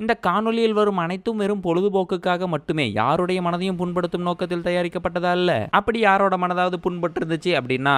இந்த காணொலியில் வரும் அனைத்தும் வெறும் பொழுதுபோக்குக்காக மட்டுமே, யாருடைய மனதையும் புண்படுத்தும் நோக்கத்தில் தயாரிக்கப்பட்டதா இல்ல. அப்படி யாரோட மனதாவது புண்பட்டு இருந்துச்சு அப்படின்னா,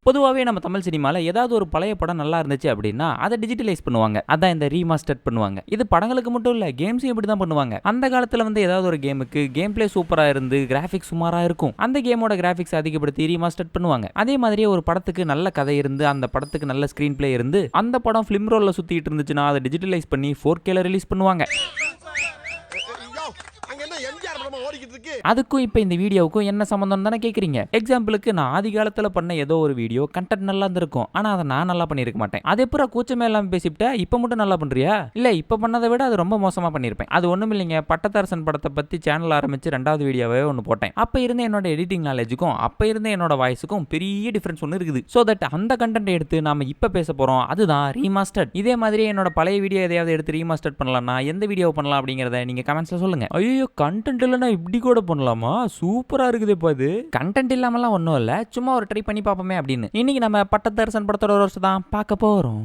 பொதுவாகவே நம்ம தமிழ் சினிமாவில் ஏதாவது ஒரு பழைய படம் நல்லா இருந்துச்சு அப்படின்னா அதை டிஜிட்டலைஸ் பண்ணுவாங்க. அதான் இந்த ரீமாஸ்டர் பண்ணுவாங்க. இது படங்களுக்கு மட்டும் இல்லை, கேம்ஸையும் இப்படி தான் பண்ணுவாங்க. அந்த காலத்தில் வந்து ஏதாவது ஒரு கேமுக்கு கேம் பிளே சூப்பராக இருந்து கிராஃபிக்ஸ் சுமாராக இருக்கும், அந்த கேமோட கிராஃபிக்ஸ் அதிகப்படுத்தி ரீமாஸ்டர் பண்ணுவாங்க. அதே மாதிரியே ஒரு படத்துக்கு நல்ல கதை இருந்து அந்த படத்துக்கு நல்ல ஸ்க்ரீன் பிளே இருந்து அந்த படம் ஃபிலிம் ரோலில் சுற்றிட்டு இருந்துச்சுன்னா அதை டிஜிட்டலைஸ் பண்ணி 4Kல ரிலீஸ் பண்ணுவாங்க. அதுக்கும் இப்ப இந்த வீடியோவுக்கும் என்ன சம்பந்தம் தானே கேக்குறீங்க. எக்ஸாம்பிளுக்கு நான் ஆதி காலத்துல பண்ண ஏதோ ஒரு வீடியோ கண்டென்ட் நல்லா இருந்திருக்கும், ஆனா அதை நான் நல்லா பண்ணிருக்க மாட்டேன். அது எப்பற கூச்சமே இல்லாம பேசிவிட்ட இப்ப மட்டும் நல்லா பண்றியா? இல்ல இப்ப பண்ணதை விட அது ரொம்ப மோசமா பண்ணிருப்பேன். அது ஒண்ணும் இல்லைங்க, பட்டத்தரசன் படத்தை பத்தி சேனல் ஆரம்பிச்சு 2வது வீடியோவே ஒன்று போட்டேன். அப்ப இருந்த என்னோட எடிட்டிங் நாலேஜுக்கும் அப்ப இருந்த என்னோட வாய்ஸுக்கும் பெரிய டிஃபரன்ஸ் ஒன்று இருக்குது. சோ தட் அந்த கண்டென்ட் எடுத்து நாம இப்ப பேச போறோம், அதுதான் ரீமாஸ்டர்ட். இதே மாதிரி என்னோட பழைய வீடியோ எதையாவது எடுத்து ரீமாஸ்டர்ட் பண்ணலாம்னா எந்த வீடியோ பண்ணலாம் அப்படிங்கறத நீங்க கமெண்ட்ஸ்ல சொல்லுங்க. ஐயோ கண்டென்ட் இல்லைன்னா இப்படி கூட பண்ணலாமா, சூப்பரா இருக்குது. இப்போ இது கண்டென்ட் இல்லாமலாம் ஒன்றும் இல்லை, சும்மா ஒரு ட்ரை பண்ணி பார்ப்போமே அப்படின்னு. இன்னைக்கு நம்ம பட்டத்தரசன் படத்தோட ஒரு வருஷம் தான் பார்க்க போறோம்.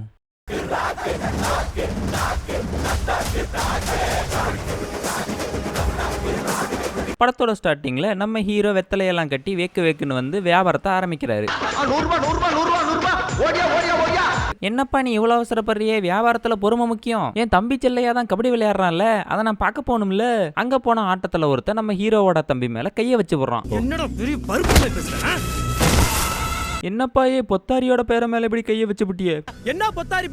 படத்தோட ஸ்டார்டிங்ல நம்ம ஹீரோ வெத்தலையெல்லாம் கட்டி வேக்குன்னு வந்து வியாபாரத்தை ஆரம்பிக்கிறாரு. என்னப்பா நீ இவ்வளவு அவசரப்படுறியே, வியாபாரத்துல பொறுமை முக்கியம். என் தம்பி செல்லையா தான் கபடி விளையாடுறான்ல, அதை நான் பார்க்க போகணும்ல. அங்க போன ஆட்டத்துல ஒருத்தன் நம்ம ஹீரோவோட தம்பி மேல கைய வச்சு போடுறான். என்னப்பா பொத்தாரியோட பேர மேல இப்படி கைய வச்சு புட்டியே? என்ன பொத்தாரி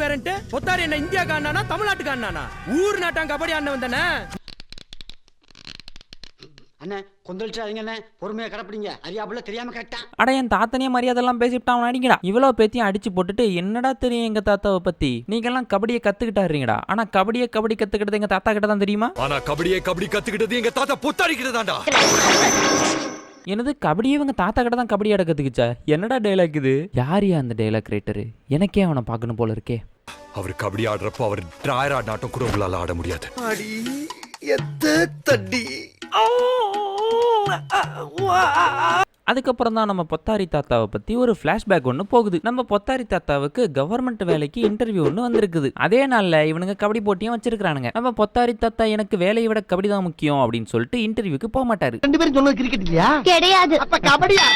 பேரன்ட்டு? பொத்தாரி என்ன இந்தியா காணானா தமிழ்நாட்டுக்கு ஆனானா? ஊர் நாட்டான் கபடி ஆன வந்தானே. அண்ணே கொந்தளிச்சாதீங்க அண்ணே, பொறுமையா கடப்பிடிங்க. அறியாப்புல தெரியாம கேட்டான். அட என் தாத்தனே மரியாதைலாம் பேசிவிட்டான் அவன் அடிங்கடா. இவ்வளவு பேத்தையும் அடிச்சு போட்டுட்டு என்னடா தெரியும் எங்க தாத்தாவை பத்தி, நீங்க எல்லாம் கபடியை கத்துக்கிட்டாருங்கடா. ஆனா கபடி கத்துக்கிட்டது எங்க தாத்தா கிட்ட தான் தெரியுமா? ஆனா கபடி கத்துக்கிட்டது எங்க தாத்தா பொத்தாரி கிட்ட தான்டா. எனது கபடியே இவங்க தாத்தா கிட்ட தான் கபடி ஆட கத்துக்கிச்சா? என்னடா டைலாக் இது? யாரியா அந்த டைலாக் ரைட்டரு? எனக்கே அவனை பார்க்கணும் போல இருக்கே. அவர் கபடி ஆடுறப்போ அவர் டிராயர் ஆடினாட்டம் கூட உங்களால ஆட முடியாது. அதுக்கப்புறம் தான் நம்ம பொத்தாரி தாத்தாவை பத்தி ஒரு பிளாஷ்பேக் ஒன்று போகுது. நம்ம பொத்தாரி தாத்தாவுக்கு கவர்மெண்ட் வேலைக்கு இன்டர்வியூ ஒன்று வந்திருக்குது. அதே நாள்ல இவனுங்க கபடி போட்டியும் வச்சிருக்கானுங்க. நம்ம பொத்தாரி தாத்தா எனக்கு வேலையை விட கபடி தான் முக்கியம் அப்படின்னு சொல்லிட்டு இன்டர்வியூக்கு போக மாட்டாரு. ரெண்டு பேரும் சொன்னது கிரிக்கெட் இல்லையா? கிடையாது. அப்ப கபடியா?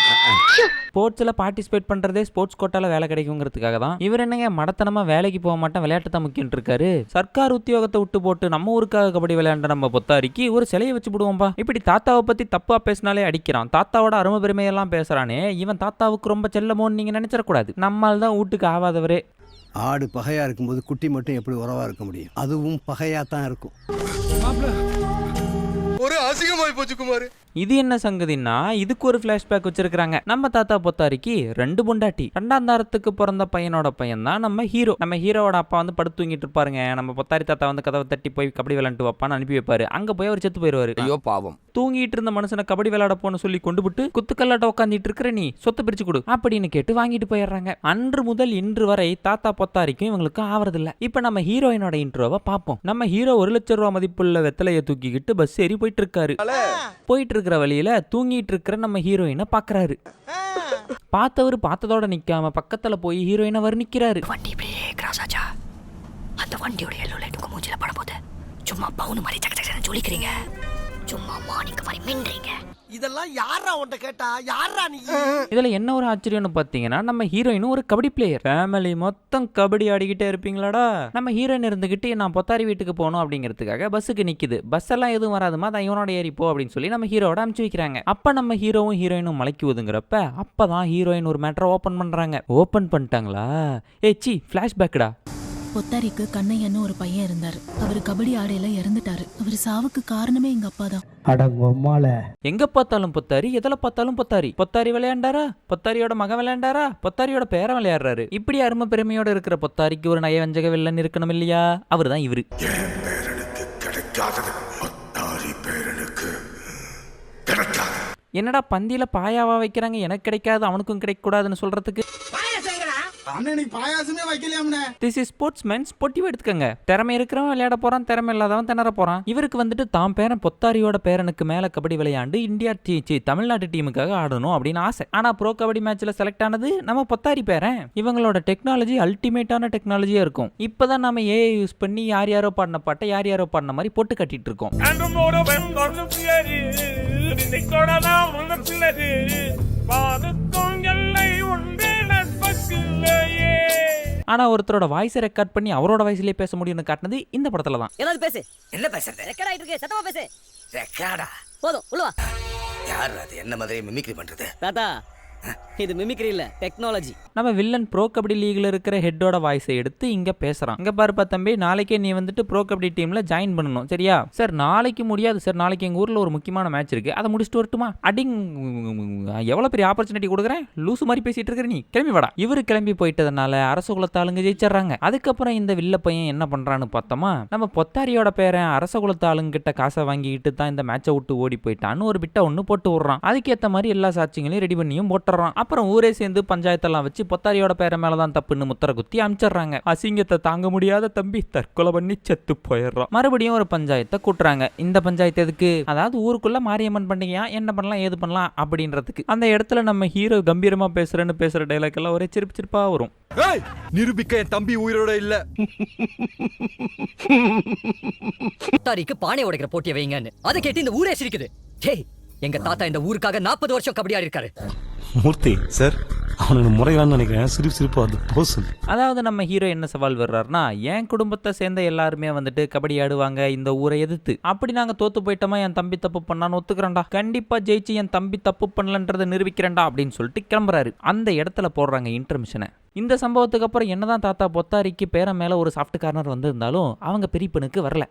ஸ்போர்ட்ஸ்ல பார்ட்டிசிபேட் பண்றதே ஸ்போர்ட்ஸ் கோட்டால வேலை கிடைக்குங்கிறதுக்காக தான். இவர் என்னங்க மடத்தனமா வேலைக்கு போக மாட்டேன், விளையாட்டு தான் முக்கியம் இருக்காரு. சர்க்கார் உத்தியோகத்தை விட்டு போட்டு நம்ம ஊருக்காக கபடி விளையாண்ட நம்ம பொத்தாரிக்கு ஒரு சிலையை வச்சு விடுவோம்பா. இப்படி தாத்தாவை பத்தி தப்பா பேசினாலே அடிக்கிறான். தாத்தாவோட அருமை பெருமையெல்லாம் பேசுறானே, இவன் தாத்தாவுக்கு ரொம்ப செல்லமோன்னு நீங்க நினைச்சிடக்கூடாது. நம்மால் தான் வீட்டுக்கு ஆகாதவரே. ஆடு பகையா இருக்கும்போது குட்டி மட்டும் எப்படி உறவா இருக்க முடியும்? அதுவும் பகையா தான் இருக்கும். ஒரு அசிங்கமாய் போச்சு குமார். இது என்ன சங்கதின்னா இதுக்கு ஒரு பிளாஷ்பேக் வச்சிருக்காங்க. நம்ம தாத்தா பொத்தாரிக்கு 2 பொண்டாட்டி. 2ஆம் தாரத்துக்கு பிறந்த பையனோட பையன் தான் நம்ம ஹீரோ. நம்ம ஹீரோவோட அப்பா வந்து படுத்து தூங்கிட்டு இருப்பாருங்க. நம்ம பொத்தாரி தாத்தா வந்து கதவை தட்டி போய் கபடி விளையாண்டு வைப்பான்னு அனுப்பி வைப்பாரு. அங்க போய் அவர் செத்து போயிருவாரு. ஐயோ பாவம். தூங்கிட்டு இருந்த மனுஷனை கபடி விளையாட போன்னு சொல்லி கொண்டு விட்டு குத்துக்கல்லாட்ட உட்காந்துட்டு இருக்கிற நீ சொத்து பிரிச்சு கொடு அப்படின்னு கேட்டு வாங்கிட்டு போயிடுறாங்க. அன்று முதல் இன்று வரை தாத்தா பொத்தாரிக்கும் இவங்களுக்கும் ஆவறதில்ல. இப்ப நம்ம ஹீரோயினோட இன்ட்ரோவை பார்ப்போம். நம்ம ஹீரோ 1 லட்சம் ரூபாய் மதிப்புள்ள வெத்தலையை தூக்கிக்கிட்டு பஸ் ஏறி போயிட்டு இருக்காரு. போயிட்டு இருக்கிற வழியில தூங்கிட்டு இருக்கிற நம்ம ஹீரோயினை பாக்குறாரு. பார்த்தவர் பார்த்ததோட நிக்காம பக்கத்துல போய் ஹீரோயினை வர்ணிக்கிறாரு. வண்டி இப்படியே கிராஸ் ஆச்சா, அந்த வண்டியோட எல்லோ லைட் உங்க மூஞ்சில பட போது சும்மா பவுன் மாதிரி சக்க சக்கன்னு ஜொலிக்கிறீங்க, சும்மா மார்னிங் மாதிரி மின்றீங்க. இதெல்லாம் யாரா உன்கிட்ட கேட்டா? யாரா நீ? இதுல என்ன ஒரு ஆச்சரியம்னு பாத்தீங்கன்னா நம்ம ஹீரோயினும் ஒரு கபடி பிளேயர். ஃபேமிலி மொத்தம் கபடி ஆடிக்கிட்டே இருப்பீங்களாடா. நம்ம ஹீரோயின் இருந்துகிட்டு நான் பொத்தாரி வீட்டுக்கு போகணும் அப்படிங்கிறதுக்காக பஸ்ஸுக்கு நிக்குது. பஸ் எல்லாம் எதுவும் வராதுமா, தான் இவனோட ஏறி போ அப்படின்னு சொல்லி நம்ம ஹீரோட அனுப்பிச்சு வைக்கிறாங்க. அப்ப நம்ம ஹீரோவும் ஹீரோயினும் மலைக்கு ஒதுங்குறப்ப அப்பதான் ஹீரோயின் ஒரு மேட்டரை ஓபன் பண்றாங்க. ஓபன் பண்ணிட்டாங்களா? சி பிளாஷ்பேக்டா. பொத்தாரிக்கு கண்ணையன்னு ஒரு பையன் இருந்தாரு. அவர் கபடி ஆடையில இறந்துட்டாரு. அவர் சாவுக்கு காரணமே எங்க அப்பா தான். எங்க பார்த்தாலும் பொத்தாரி, எதுல பார்த்தாலும் பொத்தாரி. பொத்தாரி விளையாண்டாரா, பொத்தாரியோட மகன் விளையாண்டாரா, பொத்தாரியோட பேரன் விளையாடுறாரு. இப்படி அருமை பெருமையோட இருக்கிற பொத்தாரிக்கு ஒரு நயவஞ்சக வில்லன் இருக்கணும் இல்லையா? அவர் தான் இவரு. என்னடா பந்தியில பாயாவா வைக்கிறாங்க, எனக்கு கிடைக்காது அவனுக்கும் கிடைக்க கூடாதுன்னு சொல்றதுக்கு. திஸ் இஸ் ஸ்போர்ட்ஸ்மேன், ஸ்போர்ட்டிவா எடுத்துக்கங்க. திறமை இருக்கிறவன் விளையாட போறான், திறமை இல்லாதவன் திணற போறான். இவருக்கு வந்துட்டு தான் பேரன் பொத்தாரியோட பேரனுக்கு மேல கபடி விளையாண்டு இந்தியா தமிழ்நாட்டு டீமுக்காக ஆடணும் அப்படின்னு ஆசை. ஆனா ப்ரோ கபடி மேட்ச்ல செலக்ட் ஆனது நம்ம பொத்தாரி பேரன். இவங்களோட டெக்னாலஜி அல்டிமேட்டான டெக்னாலஜியா இருக்கும். இப்பதான் நம்ம ஏஐ யூஸ் பண்ணி யார் யாரோ பாடின பாட்டை யார் யாரோ பாடின மாதிரி போட்டு கட்டிட்டு இருக்கோம். ஆனா ஒருத்தரோட வாய்ஸை ரெக்கார்ட் பண்ணி அவரோட வாய்ஸ்லயே பேச முடியும்னு காட்டினது இந்த படத்துல தான். ஏதாவது பேசு. என்ன பேசுறது? ரெக்கார்ட் ஆயிட்டு இருக்கு, சத்தமா பேசு. ரெக்கார்டா? போதும், உள்ள வா. யார் அது என்ன மாதிரி மிமிக்ரி பண்றது? தாத்தா, இது மிமிக்ரி இல்ல, டெக்னாலஜி. நம்ம வில்லன் ப்ரோ கபடி லீக்ல இருக்கிற ஹெட்டோட வாய்ஸை எடுத்து இங்க பேசுறான். இங்க பாருப்பா தம்பி, நாளைக்கே நீ வந்துட்டு ப்ரோ கபடி டீம்ல ஜாயின் பண்ணணும், சரியா? சார் நாளைக்கு முடியாது சார், நாளைக்கு எங்க ஊர்ல ஒரு முக்கியமான மேட்ச் இருக்கு, அதை முடிச்சுட்டு வரட்டுமா? அடிங், எவ்வளவு பெரிய ஆப்பர்ச்சுனிட்டி கொடுக்குறேன், லூசு மாதிரி பேசிட்டு இருக்கிற நீ, கிளம்பி வாடா. இவரு கிளம்பி போயிட்டதுனால அரச குலத்தாளுங்க ஜெயிச்சிடறாங்க. அதுக்கப்புறம் இந்த வில்ல பையன் என்ன பண்றான்னு பார்த்தோமா, நம்ம பொத்தாரியோட பேரன் அரச குலத்தாளுங்க கிட்ட காசை வாங்கிட்டு தான் இந்த மேட்சை விட்டு ஓடி போயிட்டான்னு ஒரு பிட்ட ஒண்ணு போட்டு விடுறான். அதுக்கேற்ற மாதிரி எல்லா சாட்சிகளையும் ரெடி பண்ணியும் போட்டுறான். அப்புறம் ஊரே சேர்ந்து பஞ்சாயத்தெல்லாம் வச்சு பொத்தாரியோட பேரை மேலதான் தப்புன்னு முத்திர குத்தி அமிச்சிடுறாங்க. அசிங்கத்தை தாங்க முடியாத தம்பி தற்கொலை பண்ணி செத்து போயிடுறோம். மறுபடியும் ஒரு பஞ்சாயத்தை கூட்டுறாங்க. இந்த பஞ்சாயத்து எதுக்கு? அதாவது ஊருக்குள்ள மாரியம்மன் பண்டிகையா, என்ன பண்ணலாம் ஏது பண்ணலாம் அப்படின்றதுக்கு. அந்த இடத்துல நம்ம ஹீரோ கம்பீரமா பேசுற டைலாக் எல்லாம் ஒரே சிரிப்பு சிரிப்பா வரும். நிரூபிக்க என் தம்பி உயிரோட இல்ல. பொத்தாரிக்கு பானை உடைக்கிற போட்டியை வைங்கன்னு அதை கேட்டு இந்த ஊரே சிரிக்குது. டேய், எங்க தாத்தா இந்த ஊருக்காக 40 வருஷம் கபடி ஆடி இருக்காரு. மூர்த்தி சார், அவனுக்கு முறையான்னு நினைக்கிறேன். சிரிப்பு அது போசு. அதாவது நம்ம ஹீரோ என்ன சவால் வர்றாருன்னா, என் குடும்பத்தை சேர்ந்த எல்லாருமே வந்துட்டு கபடி ஆடுவாங்க இந்த ஊரை எதிர்த்து. அப்படி நாங்க தோத்து போயிட்டோமா என் தம்பி தப்பு பண்ணான்னு ஒத்துக்கிறேன்டா, கண்டிப்பா ஜெயிச்சு என் தம்பி தப்பு பண்ணலன்றதை நிரூபிக்கிறேன்டா அப்படின்னு சொல்லிட்டு கிளம்புறாரு. அந்த இடத்துல போடுறாங்க இன்டர்மிஷனை. இந்த சம்பவத்துக்கு அப்புறம் என்னதான் தாத்தா பொத்தாரிக்கு பேர மேல ஒரு சாஃப்ட் கார்னர் வந்திருந்தாலும் அவங்க பெரியப்பனுக்கு வரல.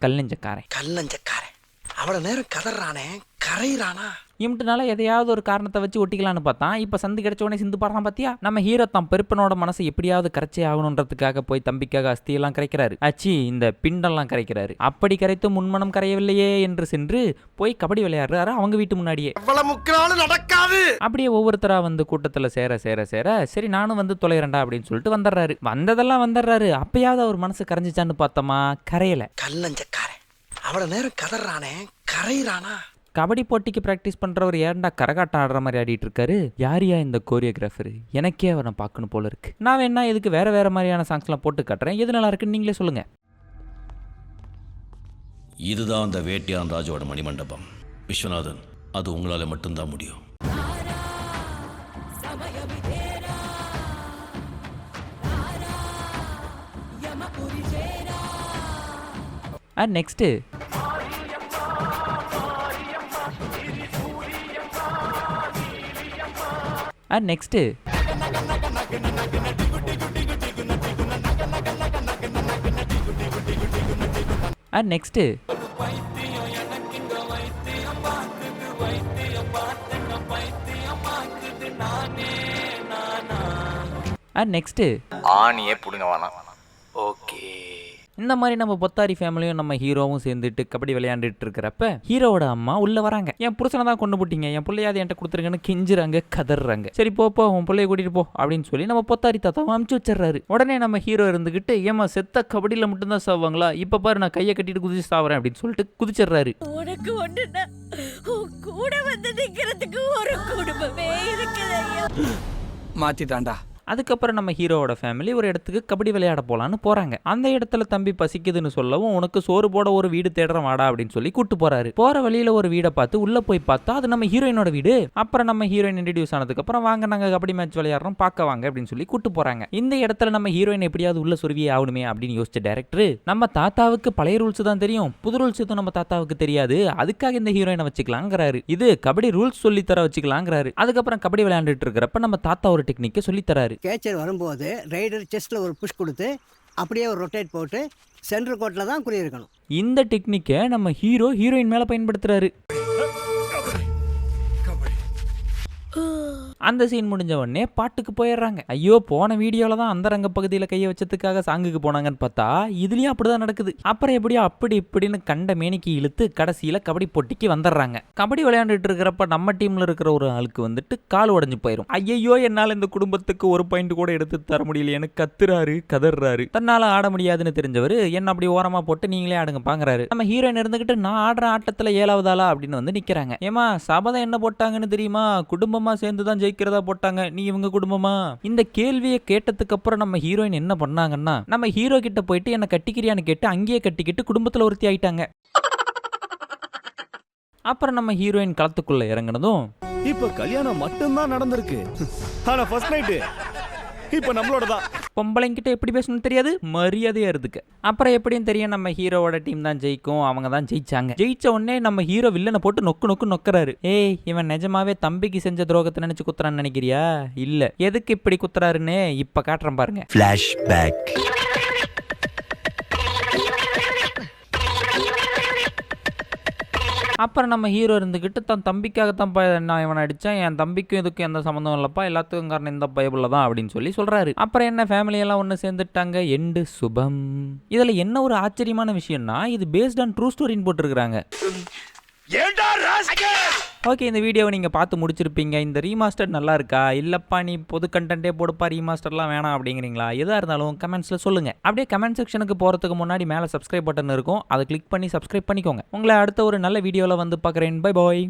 கல்லஞ்சக்காரன் அவ்வளவு நேரம் கதறானே, கரையிறானா? இம்ட்டுனால எதையாவது ஒரு காரணத்தை வச்சு ஒட்டிக்கலான்னு பார்த்தா இப்ப சந்து கிடைச்ச உடனே சிந்து பாடுறான் பாத்தியா. நம்ம ஹீரோ தான் பெருப்பனோட மனசை எப்படியாவது கரைச்சே ஆகணுன்றதுக்காக போய் தம்பிக்காக அஸ்தியெல்லாம் கரைக்கிறாரு. ஆச்சு இந்த பிண்டெல்லாம் கரைக்கிறாரு. அப்படி கரைத்து முன்மனம் கரையவில்லையே என்று சென்று போய் கபடி விளையாடுறாரு அவங்க வீட்டு முன்னாடியே. நடக்காது. அப்படியே ஒவ்வொருத்தரா வந்து கூட்டத்துல சேர சரி நானும் வந்து தொலைறேன்டா அப்படின்னு சொல்லிட்டு வந்துடுறாரு. வந்ததெல்லாம் வந்துடுறாரு. அப்பயாவது அவர் மனசு கரைஞ்சிச்சான்னு பார்த்தோமா, கரையல. கல்லஞ்சக்காரன் அவ்வளவு நேரம் கதறானே, கரையிறானா? கபடி போட்டிக்கு பிராக்டிஸ் பண்றவர் ஏன்டா கரகாட்டம் ஆடுற மாதிரி ஆடிட்டு இருக்காரு? யாரியா இந்த கோரியோகிராஃபர்? எனக்கே அவரை பார்க்கணும் போல இருக்கு. நான் வேணா இதுக்கு வேற மாதிரியான சாங்ஸ்லாம் போட்டு காட்டுறேன், எது நல்லா இருக்குன்னு நீங்களே சொல்லுங்க. இதுதான் அந்த வேட்டியான் ராஜோட மணிமண்டபம். விஸ்வநாதன், அது உங்களால மட்டும்தான் முடியும். நெக்ஸ்ட் நெக்ஸ்ட் நெக்ஸ்ட் நெக்ஸ்ட் ஆணியே புடுங்க வேணாம். ஓகே. இந்த மாதிரி நம்ம பொத்தாரி ஃபேமிலியும் நம்ம ஹீரோவும் சேர்ந்துட்டு கபடி விளையாண்டுட்டு இருக்கிறப்ப ஹீரோவோட அம்மா உள்ள வராங்க. என் புருஷனை தான் கொண்டு போட்டீங்க, என் பிள்ளையாவது என்கிட்ட கொடுத்துருங்கன்னு கெஞ்சுறாங்க, கதறாங்க. சரி போ உன் பிள்ளைய கூட்டிட்டு போ அப்படின்னு சொல்லி நம்ம பொத்தாரி தாத்தாவும் அமுச்சு வச்சிடறாரு. உடனே நம்ம ஹீரோ இருந்துகிட்டு, ஏமா செத்த கபடியில மட்டும்தான் சாவாங்களா, இப்ப பாரு நான் கையை கட்டிட்டு குதிச்சு சாவறேன் அப்படின்னு சொல்லிட்டு குதிச்சிடுறாரு. உனக்கு ஒண்ணுன்னா கூட வந்து நிக்கிறதுக்கு ஒரு குடும்பமே இருக்குது. மாத்திட்டான்டா. அதுக்கப்புறம் நம்ம ஹீரோவோட ஃபேமிலி ஒரு இடத்துக்கு கபடி விளையாட போலான்னு போறாங்க. அந்த இடத்துல தம்பி பசிக்குதுன்னு சொல்லவும், உனக்கு சோறு போட ஒரு வீடு தேடுற வாடா அப்படின்னு சொல்லி கூட்டு போறாரு. போற வழியில ஒரு வீடை பார்த்து உள்ள போய் பார்த்தா அது நம்ம ஹீரோயினோட வீடு. அப்புறம் நம்ம ஹீரோயின் இன்ட்ரடியூஸ் ஆனதுக்கு அப்புறம் வாங்க நாங்க கபடி மேட்ச் விளையாடுறோம், பார்க்க வாங்க அப்படின்னு சொல்லி கூட்டு போறாங்க. இந்த இடத்துல நம்ம ஹீரோயின் எப்படியாவது உள்ள சொருவியே ஆகணுமே அப்படின்னு யோசிச்ச டைரக்டர், நம்ம தாத்தாவுக்கு பழைய ரூல்ஸ் தான் தெரியும், புது ரூல்ஸ் எதுவும் நம்ம தாத்தாவுக்கு தெரியாது, அதுக்காக இந்த ஹீரோயினை வச்சுக்கலாங்கிறாரு. இது கபடி ரூல்ஸ் சொல்லி தர வச்சுக்கலாங்கிறாரு. அதுக்கப்புறம் கபடி விளையாண்டுட்டு இருக்கிறப்ப நம்ம தாத்தா ஒரு டெக்னிக்கை சொல்லி தராரு. கேச்சர் வரும்போது ரைடர் செஸ்ட்ல ஒரு புஷ் கொடுத்து அப்படியே ஒரு ரொட்டேட் போட்டு சென்டர் கோட்ல தான் குறி இருக்கணும். இந்த டெக்னிக்கை நம்ம ஹீரோயின் மேல பயன்படுத்துறாரு. அந்த சீன் முடிஞ்ச உடனே பாட்டுக்கு போயிடுறாங்க. ஐயோ போன வீடியோல தான் அந்த ரங்க பகுதியில் கையை வச்சதுக்காக சாங்குக்கு போனாங்கன்னு பார்த்தா இதுலயும் அப்படிதான் நடக்குது. அப்புறம் எப்படியோ அப்படி இப்படின்னு கண்ட மேனிக்கு இழுத்து கடைசியில கபடி போட்டிக்கு வந்துடுறாங்க. கபடி விளையாண்டுட்டு இருக்கிறப்ப நம்ம டீம்ல இருக்கிற ஒரு ஆளுக்கு வந்துட்டு கால் உடைஞ்சு போயிடும். ஐயோ என்னால இந்த குடும்பத்துக்கு ஒரு பாயிண்ட் கூட எடுத்து தர முடியலையேன்னு கத்துறாரு கதறாரு. தன்னால ஆட முடியாதுன்னு தெரிஞ்சவர் என்ன அப்படி ஓரமா போட்டு நீங்களே ஆடுங்க பாக்குறாரு. நம்ம ஹீரோயின் இருந்துகிட்டு நான் ஆடுற ஆட்டத்துல 7வது ஆளா அப்படின்னு வந்து நிக்கிறாங்க. ஏமா சபதம் என்ன போட்டாங்கன்னு தெரியுமா? குடும்பமா சேர்ந்துதான் ஜெயிக்கிறதா போட்டாங்க. நீ இவங்க குடும்பமா? இந்த கேள்வியை கேட்டதுக்கு அப்புறம் நம்ம ஹீரோயின் என்ன பண்ணாங்கன்னா நம்ம ஹீரோ கிட்ட போயிட்டு என்ன கட்டிக்கிறியான்னு கேட்டு அங்கேயே கட்டிக்கிட்டு குடும்பத்துல ஒருத்தி ஆயிட்டாங்க. அப்புறம் நம்ம ஹீரோயின் களத்துக்குள்ள இறங்கினதும் இப்ப கல்யாணம் மட்டும்தான் நடந்திருக்கு. ஆனா ஃபர்ஸ்ட் நைட் இப்ப நம்மளோட தான். பொம்பளைங்கிட்ட எப்படி பேசணும்னு தெரியாது, மரியாதையா இருக்கு. அப்புறம் எப்படியும் தெரியும் நம்ம ஹீரோவோட டீம் தான் ஜெயிக்கும், அவங்க தான் ஜெயிச்சாங்க. ஜெயிச்ச உடனே நம்ம ஹீரோ வில்லனை போட்டு நொக்கு நொக்கறாரு. ஏய் இவன் நிஜமாவே தம்பிக்கு செஞ்ச துரோகத்தை நினைச்சு குத்துறான்னு நினைக்கிறியா? இல்ல, எதுக்கு இப்படி குத்துறாருன்னு இப்ப காட்டுறேன் பாருங்க. ஃபிளாஷ்பேக். அப்புறம் நம்ம ஹீரோ இருந்துக்கிட்டு தன் தம்பிக்காகத்தான்ப்பா நான் இவனை அடித்தேன், என் தம்பிக்கும் இதுக்கும் எந்த சம்மந்தம் இல்லைப்பா, எல்லாத்துக்கும் காரணம் இந்த பயபுள்ள தான் அப்படின்னு சொல்கிறாரு. அப்புறம் என்ன ஃபேமிலியெல்லாம் ஒன்று சேர்ந்துட்டாங்க, எண்டு சுபம். இதில் என்ன ஒரு ஆச்சரியமான விஷயம்னா இது பேஸ்ட் ஆன் ட்ரூ ஸ்டோரின்னு போட்டிருக்கிறாங்க. ஓகே, இந்த வீடியோவை நீங்கள் பார்த்து முடிச்சிருப்பீங்க. இந்த ரீமாஸ்டர் நல்லா இருக்கா, இல்லைப்பா நீ பொது கண்டென்ட்டே போடுப்பா ரீமாஸ்டர்லாம் வேணாம் அப்படிங்கிறீங்களா? எதாக இருந்தாலும் கமெண்ட்ஸில் சொல்லுங்கள். அப்படியே கமெண்ட் செக்ஷனுக்கு போகிறதுக்கு முன்னாடி மேலே சப்ஸ்கிரைப் பட்டன் இருக்கும், அதை கிளிக் பண்ணி சப்ஸ்கிரைப் பண்ணிக்கோங்க. உங்களை அடுத்த ஒரு நல்ல வீடியோவில் வந்து பார்க்குறேன். Bye bye.